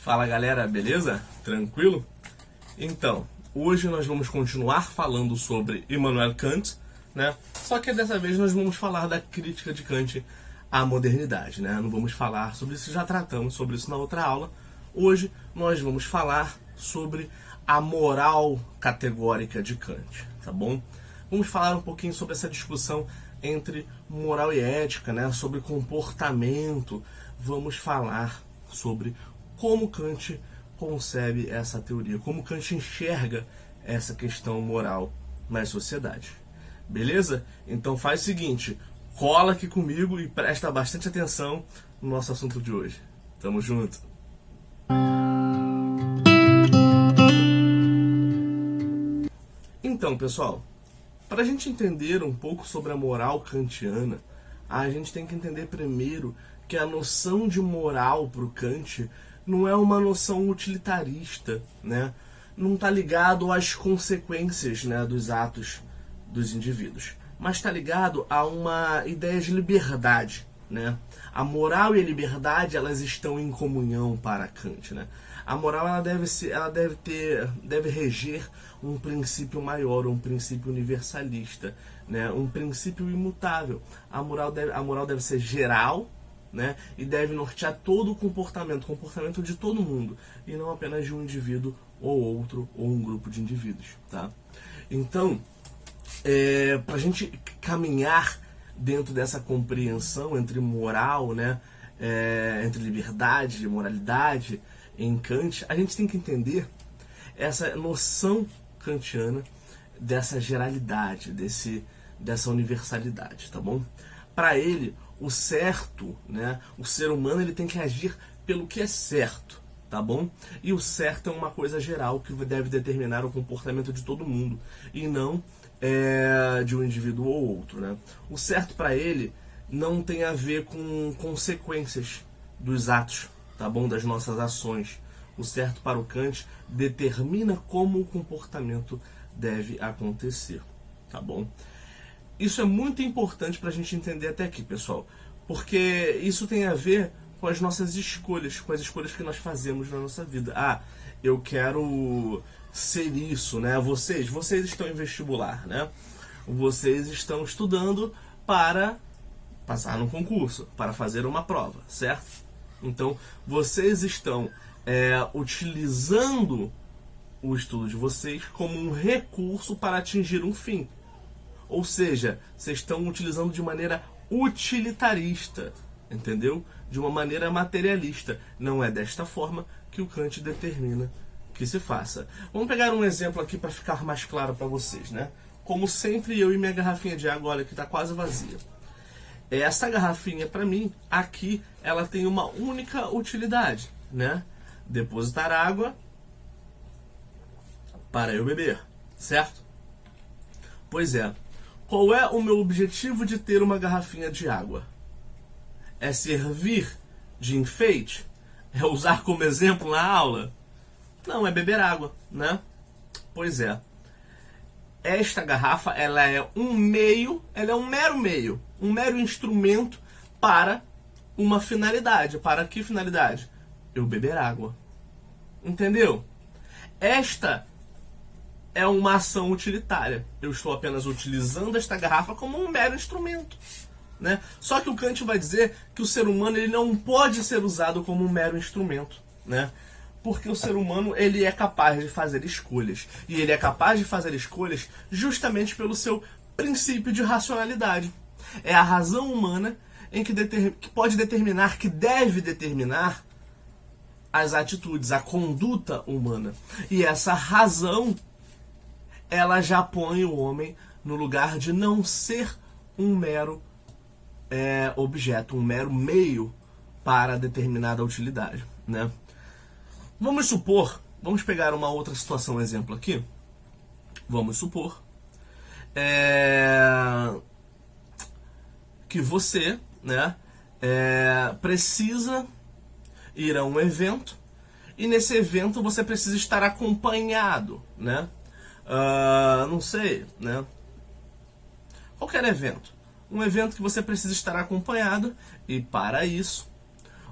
Fala galera, beleza? Tranquilo? Então, hoje nós vamos continuar falando sobre Immanuel Kant, né? Só que dessa vez nós vamos falar da crítica de Kant à modernidade, né? Não vamos falar sobre isso, já tratamos sobre isso na outra aula. Hoje nós vamos falar sobre a moral categórica de Kant, tá bom? Vamos falar um pouquinho sobre essa discussão entre moral e ética, né? Sobre comportamento. Vamos falar sobre como Kant concebe essa teoria, como Kant enxerga essa questão moral nas sociedades. Beleza? Então faz o seguinte, cola aqui comigo e presta bastante atenção no nosso assunto de hoje. Tamo junto! Então, pessoal, para a gente entender um pouco sobre a moral kantiana, a gente tem que entender primeiro que a noção de moral para o Kant não é uma noção utilitarista, né? Não está ligado às consequências, né, dos atos dos indivíduos, mas está ligado a uma ideia de liberdade, né? A moral e a liberdade, elas estão em comunhão para Kant, né? A moral deve reger um princípio maior, um princípio universalista, né? Um princípio imutável. A moral deve ser geral, né? E deve nortear todo o comportamento de todo mundo, e não apenas de um indivíduo ou outro, ou um grupo de indivíduos, tá? Então, para a gente caminhar dentro dessa compreensão entre moral, né, entre liberdade e moralidade em Kant, a gente tem que entender essa noção kantiana dessa geralidade, dessa universalidade, tá bom? Para ele, o certo, né, o ser humano, ele tem que agir pelo que é certo, tá bom? E o certo é uma coisa geral que deve determinar o comportamento de todo mundo, e não de um indivíduo ou outro, né? O certo para ele não tem a ver com consequências dos atos, tá bom? Das nossas ações. O certo para o Kant determina como o comportamento deve acontecer, tá bom? Isso é muito importante para a gente entender até aqui, pessoal, porque isso tem a ver com as nossas escolhas, com as escolhas que nós fazemos na nossa vida. Ah, eu quero ser isso, né? Vocês estão em vestibular, né? Vocês estão estudando para passar no concurso, para fazer uma prova, certo? Então, vocês estão utilizando o estudo de vocês como um recurso para atingir um fim. Ou seja, vocês estão utilizando de maneira utilitarista, entendeu? De uma maneira materialista. Não é desta forma que o Kant determina que se faça. Vamos pegar um exemplo aqui para ficar mais claro para vocês, né? Como sempre, eu e minha garrafinha de água, olha, que está quase vazia. Essa garrafinha, para mim, aqui, ela tem uma única utilidade, né? Depositar água para eu beber, certo? Pois é. Qual é o meu objetivo de ter uma garrafinha de água? É servir de enfeite? É usar como exemplo na aula? Não, é beber água, né? Pois é. Esta garrafa, ela é um mero meio, um mero instrumento para uma finalidade. Para que finalidade? Eu beber água. Entendeu? Esta é uma ação utilitária. Eu estou apenas utilizando esta garrafa como um mero instrumento, né? Só que o Kant vai dizer que o ser humano, ele não pode ser usado como um mero instrumento, né? Porque o ser humano, ele é capaz de fazer escolhas. E ele é capaz de fazer escolhas justamente pelo seu princípio de racionalidade. É a razão humana que pode determinar, que deve determinar as atitudes, a conduta humana. E essa razão, ela já põe o homem no lugar de não ser um mero objeto, um mero meio para determinada utilidade, né? Vamos pegar uma outra situação, exemplo aqui. Vamos supor que você, né, precisa ir a um evento, e nesse evento você precisa estar acompanhado, né? Não sei, né? Qualquer evento. Um evento que você precisa estar acompanhado, e para isso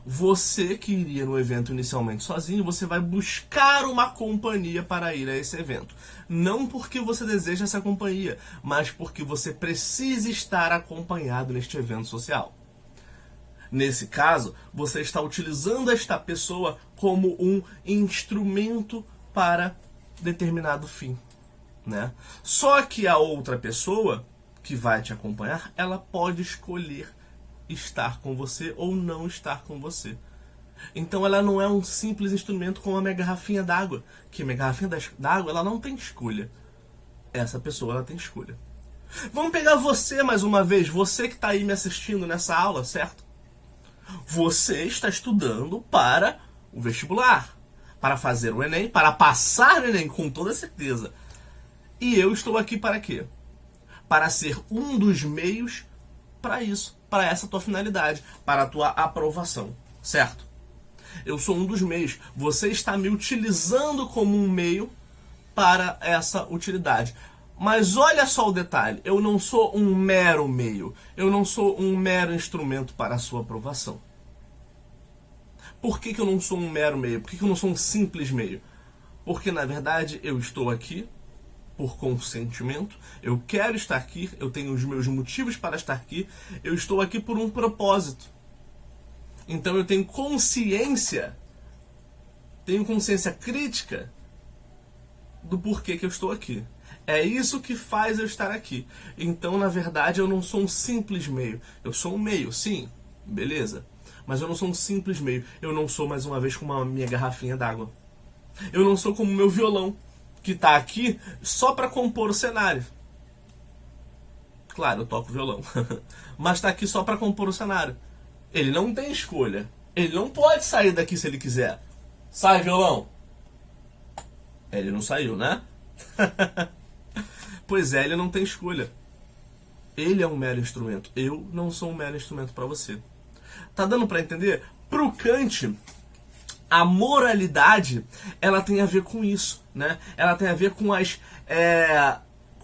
Você que iria no evento inicialmente sozinho, você vai buscar uma companhia para ir a esse evento. Não porque você deseja essa companhia, mas porque você precisa estar acompanhado neste evento social. Nesse caso, você está utilizando esta pessoa como um instrumento para determinado fim, né? Só que a outra pessoa que vai te acompanhar, ela pode escolher estar com você ou não estar com você. Então ela não é um simples instrumento como a minha garrafinha d'água, que a minha garrafinha d'água ela não tem escolha. Essa pessoa ela tem escolha. Vamos pegar você mais uma vez, você que está aí me assistindo nessa aula, certo? Você está estudando para o vestibular, para fazer o Enem, para passar o Enem com toda certeza. E eu estou aqui para quê? Para ser um dos meios para isso, para essa tua finalidade, para a tua aprovação, certo? Eu sou um dos meios. Você está me utilizando como um meio para essa utilidade. Mas olha só o detalhe, eu não sou um mero meio, eu não sou um mero instrumento para a sua aprovação. Por que eu não sou um mero meio? Por que eu não sou um simples meio? Porque na verdade eu estou aqui por consentimento, eu quero estar aqui, eu tenho os meus motivos para estar aqui, eu estou aqui por um propósito. Então eu tenho consciência crítica do porquê que eu estou aqui. É isso que faz eu estar aqui. Então, na verdade, eu não sou um simples meio. Eu sou um meio, sim, beleza. Mas eu não sou um simples meio. Eu não sou, mais uma vez, como a minha garrafinha d'água. Eu não sou como o meu violão, que está aqui só para compor o cenário. Claro, eu toco violão. Mas está aqui só para compor o cenário. Ele não tem escolha. Ele não pode sair daqui se ele quiser. Sai, violão! Ele não saiu, né? Pois é, ele não tem escolha. Ele é um mero instrumento. Eu não sou um mero instrumento para você. Tá dando para entender? Pro Kant, a moralidade, ela tem a ver com isso, né? Ela tem a ver com as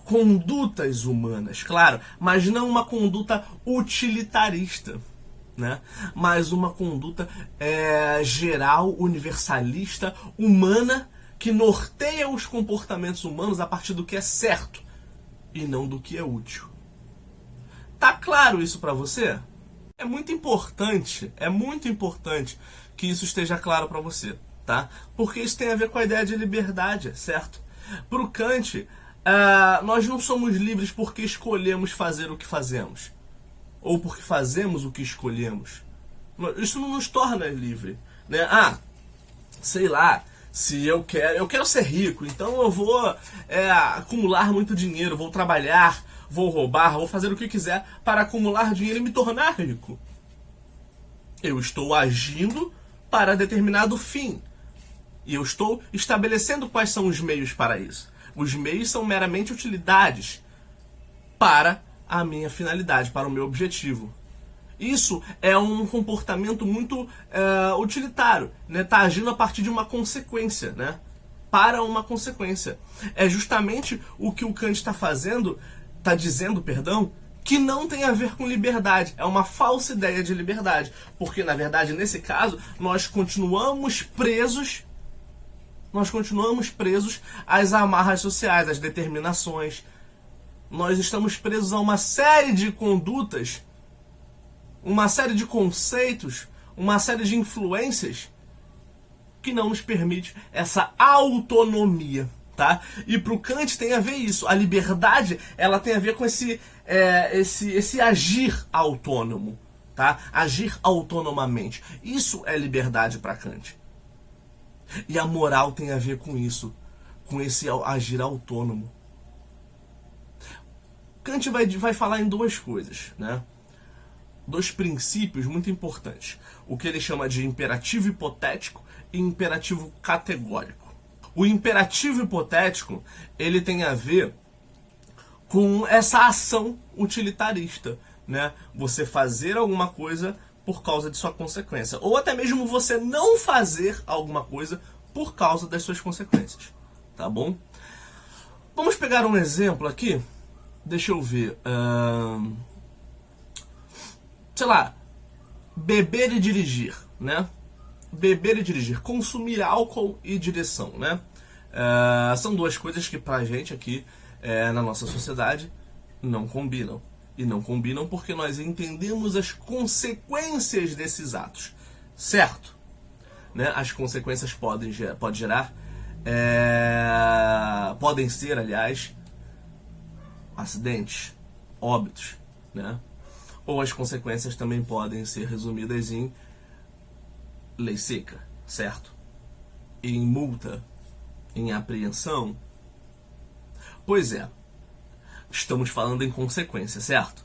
condutas humanas, claro, mas não uma conduta utilitarista, né? Mas uma conduta geral, universalista, humana, que norteia os comportamentos humanos a partir do que é certo e não do que é útil. Tá claro isso para você? É muito importante que isso esteja claro para você, tá? Porque isso tem a ver com a ideia de liberdade, certo? Para o Kant, nós não somos livres porque escolhemos fazer o que fazemos, ou porque fazemos o que escolhemos. Isso não nos torna livre, né? Sei lá, se eu quero ser rico, então eu vou acumular muito dinheiro, vou trabalhar, vou roubar, vou fazer o que quiser para acumular dinheiro e me tornar rico. Eu estou agindo para determinado fim. E eu estou estabelecendo quais são os meios para isso. Os meios são meramente utilidades para a minha finalidade, para o meu objetivo. Isso é um comportamento muito utilitário, né? Tá agindo a partir de uma consequência, né? Para uma consequência. É justamente o que o Kant está dizendo, que não tem a ver com liberdade. É uma falsa ideia de liberdade. Porque, na verdade, nesse caso, nós continuamos presos às amarras sociais, às determinações. Nós estamos presos a uma série de condutas, uma série de conceitos, uma série de influências que não nos permite essa autonomia, tá? E para o Kant tem a ver isso. A liberdade, ela tem a ver com esse agir autônomo, tá? Agir autonomamente. Isso é liberdade para Kant. E a moral tem a ver com isso, com esse agir autônomo. Kant vai falar em duas coisas, né? Dois princípios muito importantes. O que ele chama de imperativo hipotético e imperativo categórico. O imperativo hipotético, ele tem a ver com essa ação utilitarista, né? Você fazer alguma coisa por causa de sua consequência. Ou até mesmo você não fazer alguma coisa por causa das suas consequências. Tá bom? Vamos pegar um exemplo aqui. Deixa eu ver. Sei lá, beber e dirigir, né? Beber e dirigir, consumir álcool e direção, né? São duas coisas que pra gente aqui na nossa sociedade não combinam. E não combinam porque nós entendemos as consequências desses atos, certo? Né? As consequências podem ser, aliás, acidentes, óbitos, né? Ou as consequências também podem ser resumidas em lei seca, certo? Em multa, em apreensão. Pois é, estamos falando em consequência, certo?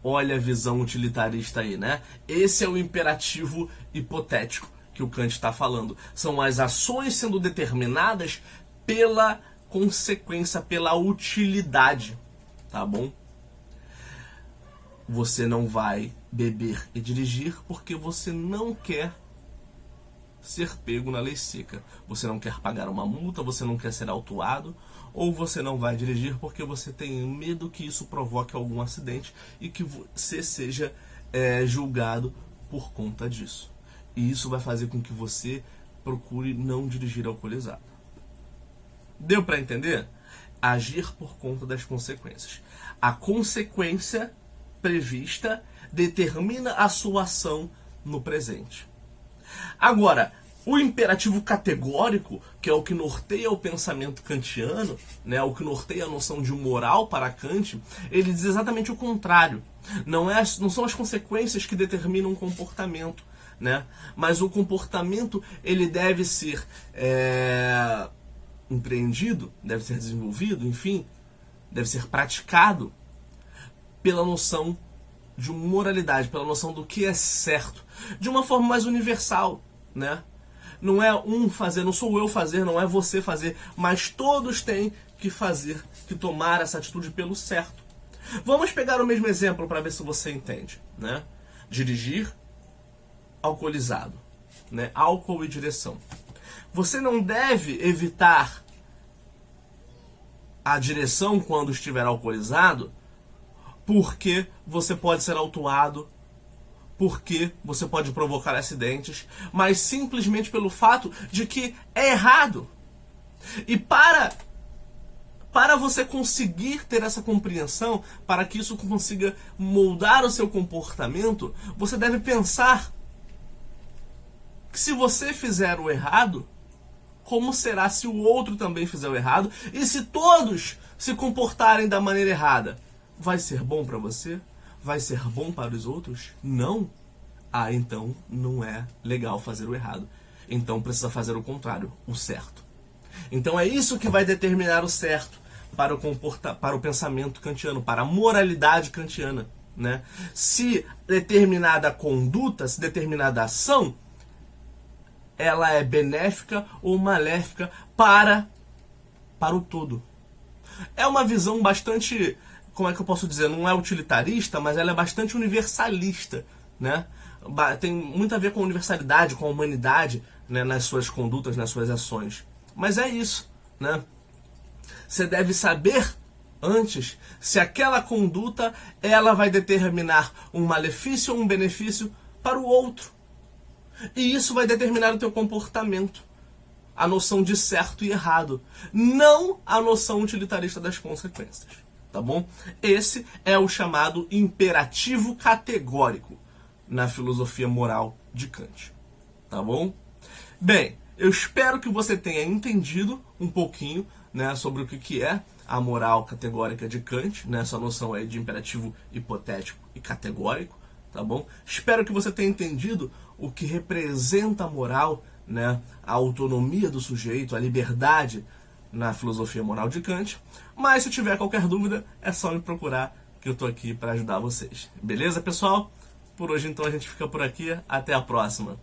Olha a visão utilitarista aí, né? Esse é o imperativo hipotético que o Kant está falando. São as ações sendo determinadas pela consequência, pela utilidade, tá bom? Você não vai beber e dirigir porque você não quer ser pego na lei seca. Você não quer pagar uma multa, você não quer ser autuado, ou você não vai dirigir porque você tem medo que isso provoque algum acidente e que você seja julgado por conta disso. E isso vai fazer com que você procure não dirigir alcoolizado. Deu para entender? Agir por conta das consequências. A consequência prevista determina a sua ação no presente. Agora, o imperativo categórico, que é o que norteia o pensamento kantiano, né, o que norteia a noção de moral para Kant, ele diz exatamente o contrário. Não são as consequências que determinam o comportamento, né, mas o comportamento ele deve ser empreendido, deve ser desenvolvido, enfim, deve ser praticado pela noção de moralidade, pela noção do que é certo, de uma forma mais universal, né? Não é um fazer, não sou eu fazer, não é você fazer, mas todos têm que fazer, que tomar essa atitude pelo certo. Vamos pegar o mesmo exemplo para ver se você entende, né? Dirigir alcoolizado, né? Álcool e direção. Você não deve evitar a direção quando estiver alcoolizado, porque você pode ser autuado, porque você pode provocar acidentes, mas simplesmente pelo fato de que é errado. E para você conseguir ter essa compreensão, para que isso consiga moldar o seu comportamento, você deve pensar que se você fizer o errado, como será se o outro também fizer o errado? E se todos se comportarem da maneira errada? Vai ser bom para você? Vai ser bom para os outros? Não? Ah, então não é legal fazer o errado. Então precisa fazer o contrário, o certo. Então é isso que vai determinar o certo para o pensamento kantiano, para a moralidade kantiana, né? Se determinada conduta, se determinada ação, ela é benéfica ou maléfica para o todo. É uma visão bastante, como é que eu posso dizer, não é utilitarista, mas ela é bastante universalista, né? Tem muito a ver com a universalidade, com a humanidade, né, nas suas condutas, nas suas ações. Mas é isso, né? Você deve saber antes se aquela conduta ela vai determinar um malefício ou um benefício para o outro. E isso vai determinar o teu comportamento. A noção de certo e errado. Não a noção utilitarista das consequências. Tá bom? Esse é o chamado imperativo categórico na filosofia moral de Kant. Tá bom? Bem, eu espero que você tenha entendido um pouquinho, né, sobre o que é a moral categórica de Kant, né, essa noção aí de imperativo hipotético e categórico. Tá bom? Espero que você tenha entendido o que representa a moral, né, a autonomia do sujeito, a liberdade na filosofia moral de Kant. Mas se tiver qualquer dúvida, é só me procurar que eu tô aqui para ajudar vocês. Beleza, pessoal? Por hoje então a gente fica por aqui. Até a próxima.